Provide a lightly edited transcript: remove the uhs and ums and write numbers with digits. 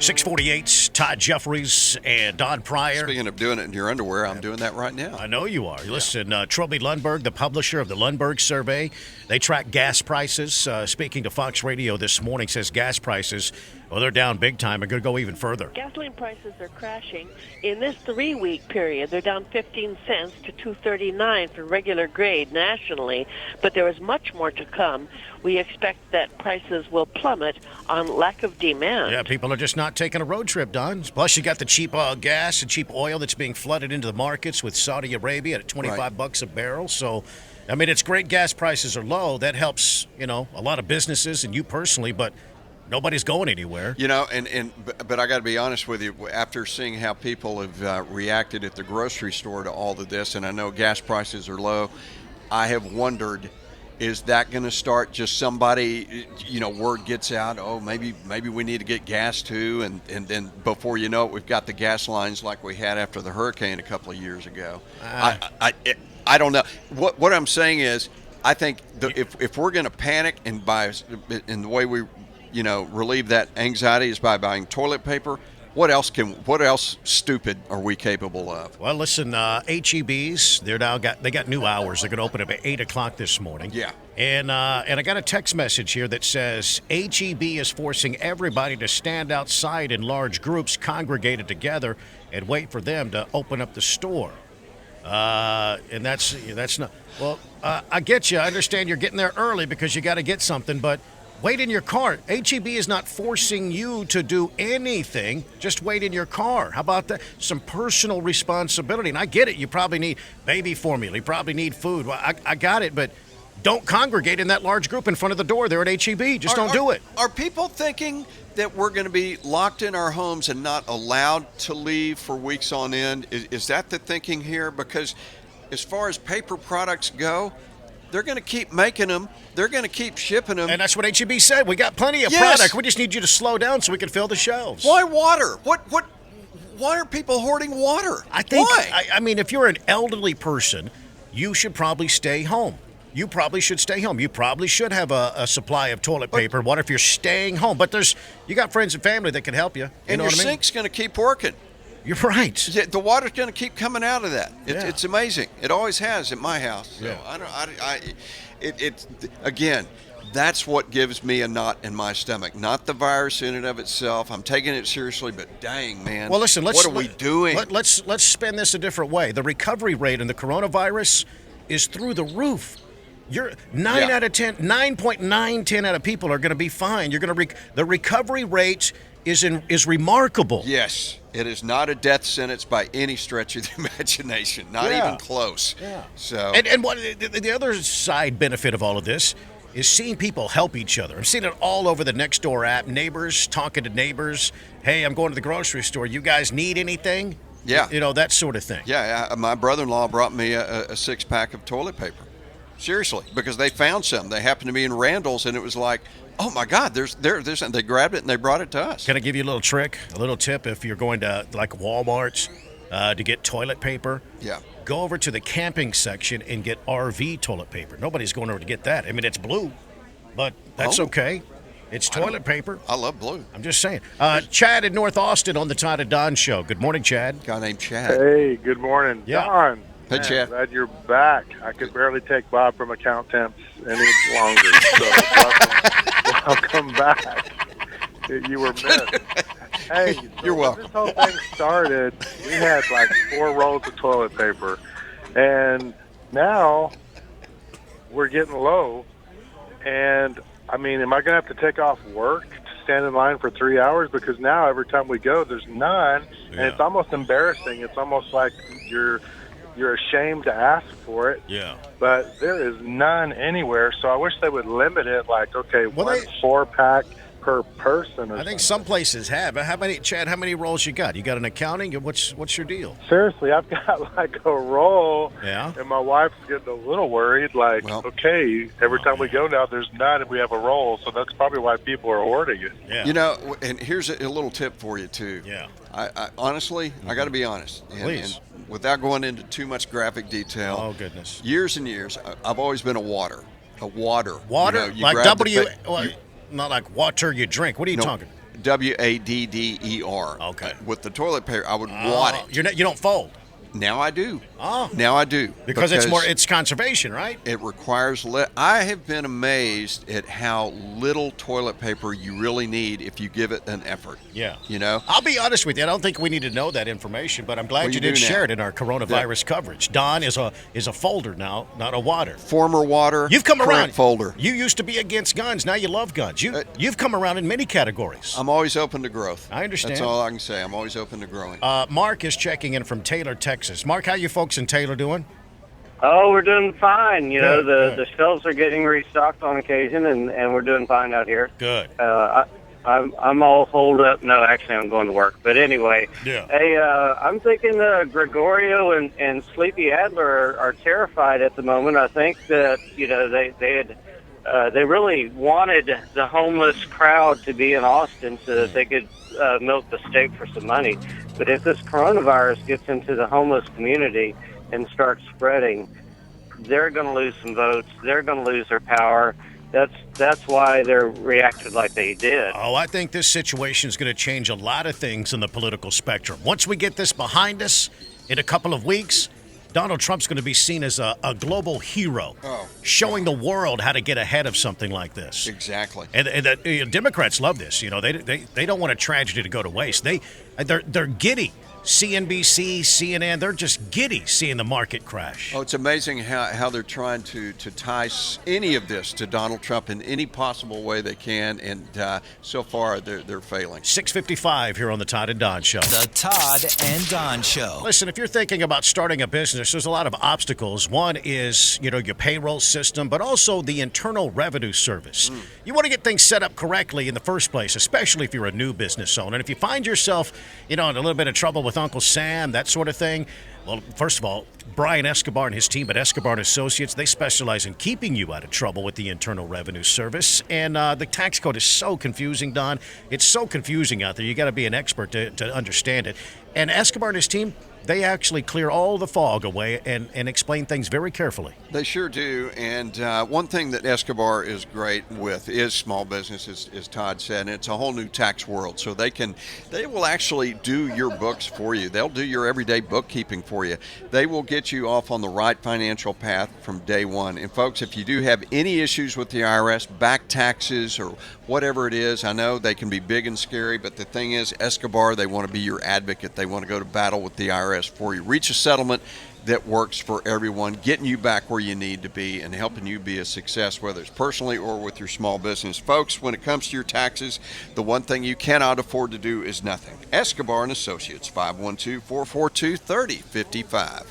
648, Todd Jeffries and Don Pryor. Speaking of doing it in your underwear, I'm doing that right now. I know you are. Listen, Trilby Lundberg, the publisher of the Lundberg Survey, they track gas prices. Speaking to Fox Radio this morning, says gas prices, well, they're down big time and going to go even further. Gasoline prices are crashing. In this 3-week period, they're down 15 cents to $2.39 for regular grade nationally, but there is much more to come. We expect that prices will plummet on lack of demand. Yeah, people are just not taking a road trip, Don. Plus, you got the cheap gas and cheap oil that's being flooded into the markets with Saudi Arabia at $25 a barrel. So, I mean, it's great gas prices are low. That helps, a lot of businesses and you personally, but nobody's going anywhere. But I got to be honest with you. After seeing how people have reacted at the grocery store to all of this, and I know gas prices are low, I have wondered, is that going to start just somebody, word gets out, oh, maybe we need to get gas too, and then before you know it, we've got the gas lines like we had after the hurricane a couple of years ago. I don't know. What I'm saying is, I think if we're going to panic and buy, in the way we, relieve that anxiety is by buying toilet paper. What else stupid are we capable of? Well, listen, HEBs, they got new hours. They're going to open up at 8 o'clock this morning. Yeah. And I got a text message here that says HEB is forcing everybody to stand outside in large groups congregated together and wait for them to open up the store. And that's not – well, I get you. I understand you're getting there early because you got to get something, but – wait in your car. HEB is not forcing you to do anything. Just wait in your car. How about that? Some personal responsibility. And I get it. You probably need baby formula. You probably need food. Well, I got it, but don't congregate in that large group in front of the door there at HEB. Just don't do it. Are people thinking that we're going to be locked in our homes and not allowed to leave for weeks on end? Is that the thinking here? Because as far as paper products go, they're going to keep making them. They're going to keep shipping them. And that's what HEB said. We got plenty of product. We just need you to slow down so we can fill the shelves. Why water? Why are people hoarding water? Why? I mean, if you're an elderly person, you should probably stay home. You probably should stay home. You probably should have a supply of toilet paper. What if you're staying home? But you got friends and family that can help you. And your sink's going to keep working. You're right. The water's going to keep coming out of that. It's amazing. It always has at my house. So again, that's what gives me a knot in my stomach. Not the virus in and of itself. I'm taking it seriously, but dang, man. Well, listen. What are we doing? Let's spin this a different way. The recovery rate in the coronavirus is through the roof. You're 9 out of 10, 9.910 out of people are going to be fine. The recovery rate is remarkable. Yes, it is not a death sentence by any stretch of the imagination. Not even close. Yeah. So and what the other side benefit of all of this is seeing people help each other. I'm seeing it all over the Nextdoor app. Neighbors talking to neighbors. Hey, I'm going to the grocery store. You guys need anything? Yeah. That sort of thing. Yeah. My brother-in-law brought me a 6-pack of toilet paper. Seriously, because they found some. They happened to be in Randall's, and it was like, oh my God, there's and they grabbed it and they brought it to us. Can I give you a little trick, a little tip? If you're going to like Walmart's to get toilet paper, go over to the camping section and get RV toilet paper. Nobody's going over to get that. I mean, it's blue, but that's okay. It's toilet paper. I love blue. I'm just saying. Chad in North Austin on the Todd and Don Show. Good morning, Chad. Guy named Chad. Hey, good morning, Don. Hey, Chad. Glad you're back. I could barely take Bob from account temps any longer. So welcome back. You were missed. Hey, you're welcome. When this whole thing started, we had like 4 rolls of toilet paper, and now we're getting low. And I mean, am I going to have to take off work to stand in line for 3 hours? Because now every time we go, there's none, and it's almost embarrassing. It's almost like you're ashamed to ask for it. Yeah. But there is none anywhere, so I wish they would limit it, like, okay, one 4-pack per person or I think some places have. Chad, how many rolls you got? You got an accounting? What's your deal? Seriously, I've got like a roll, and my wife's getting a little worried, like, okay, every time we go now, there's none, and we have a roll, so that's probably why people are hoarding it. Yeah. And here's a little tip for you, too. Yeah. I honestly, I got to be honest. Please. And without going into too much graphic detail. Oh, goodness. Years and years, I've always been a water. Water? You like grab not like water you drink. What are you talking? Wadder. Okay. With the toilet paper, I would wad it. You don't fold. Now I do. Oh. Now I do. Because it's conservation, right? It requires I have been amazed at how little toilet paper you really need if you give it an effort. Yeah. You know? I'll be honest with you. I don't think we need to know that information, but I'm glad Well, you you did do share now. it in our coronavirus coverage. Don is a folder now, not a wadder. Former Wadder. You've come current around. Folder. You used to be against guns. Now you love guns. You've come around in many categories. I'm always open to growth. I understand. That's all I can say. I'm always open to growing. Mark is checking in from Taylor, Texas. Mark, how you folks in Taylor doing? Oh, we're doing fine. You know, Good. the shelves are getting restocked on occasion, and we're doing fine out here. Good. I'm all holed up. No, actually, I'm going to work. But anyway, Yeah. hey, I'm thinking Gregorio and Sleepy Adler are terrified at the moment. I think that they really wanted the homeless crowd to be in Austin so that they could milk the steak for some money. But if this coronavirus gets into the homeless community and starts spreading, they're going to lose some votes. They're going to lose their power. That's why they're reacted like they did. Oh, I think this situation is going to change a lot of things in the political spectrum. Once we get this behind us in a couple of weeks, Donald Trump's going to be seen as a global hero, showing the world how to get ahead of something like this. Exactly. And Democrats love this. You know, they don't want a tragedy to go to waste. They're giddy. CNBC, CNN, they're just giddy seeing the market crash. Oh, it's amazing how they're trying to tie any of this to Donald Trump in any possible way they can, and so far they're failing. 6:55 here on the Todd and Don Show. The Todd and Don Show. Listen, if you're thinking about starting a business, there's a lot of obstacles. One is, your payroll system, but also the Internal Revenue Service. You want to get things set up correctly in the first place, especially if you're a new business owner. And if you find yourself, in a little bit of trouble with Uncle Sam, that sort of thing, well, first of all, Brian Escobar and his team at Escobar Associates, they specialize in keeping you out of trouble with the Internal Revenue Service. And the tax code is so confusing, Don. It's so confusing out there. You got to be an expert to understand it. And Escobar and his team, they actually clear all the fog away and explain things very carefully. They sure do. And one thing that Escobar is great with is small business, as Todd said, and it's a whole new tax world. So they will actually do your books for you. They'll do your everyday bookkeeping for you. They will get you off on the right financial path from day one. And folks, if you do have any issues with the IRS, back taxes or whatever it is, I know they can be big and scary, but the thing is, Escobar, they want to be your advocate. They want to go to battle with the IRS for you. Reach a settlement that works for everyone, getting you back where you need to be and helping you be a success, whether it's personally or with your small business. Folks, when it comes to your taxes, the one thing you cannot afford to do is nothing. Escobar and Associates, 512-442-3055.